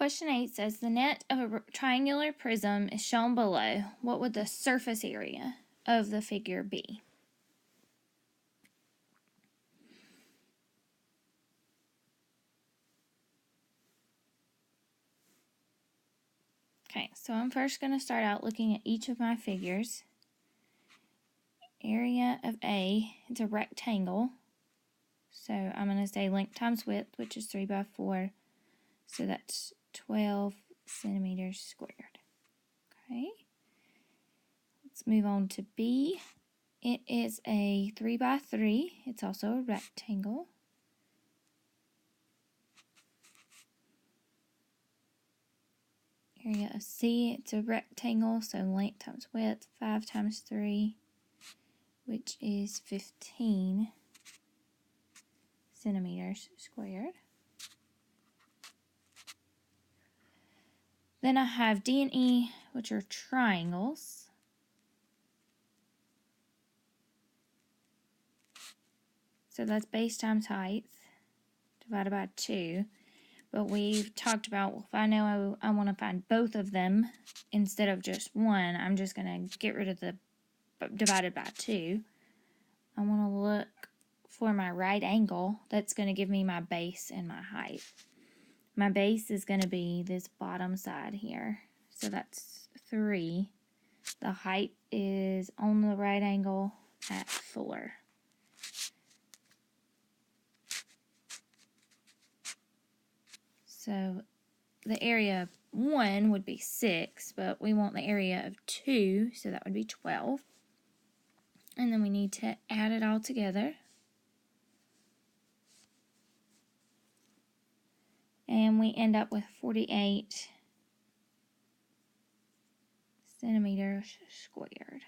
Question 8 says the net of a triangular prism is shown below. What would the surface area of the figure be? Okay, so I'm first going to start out looking at each of my figures. Area of A, it's a rectangle. So I'm going to say length times width, which is 3 by 4. So that's 12 centimeters squared. Okay. Let's move on to B. It is a 3 by 3. It's also a rectangle. Area of C, it's a rectangle, so length times width, 5 times 3, which is 15 centimeters squared. Then I have D and E, which are triangles. So that's base times height divided by 2. But we've talked about, well, if I know I want to find both of them instead of just one, I'm just going to get rid of the divided by 2. I want to look for my right angle. That's going to give me my base and my height. My base is going to be this bottom side here. So that's 3. The height is on the right angle at 4. So the area of 1 would be 6, but we want the area of 2, so that would be 12. And then we need to add it all together. And we end up with 48 centimeters squared.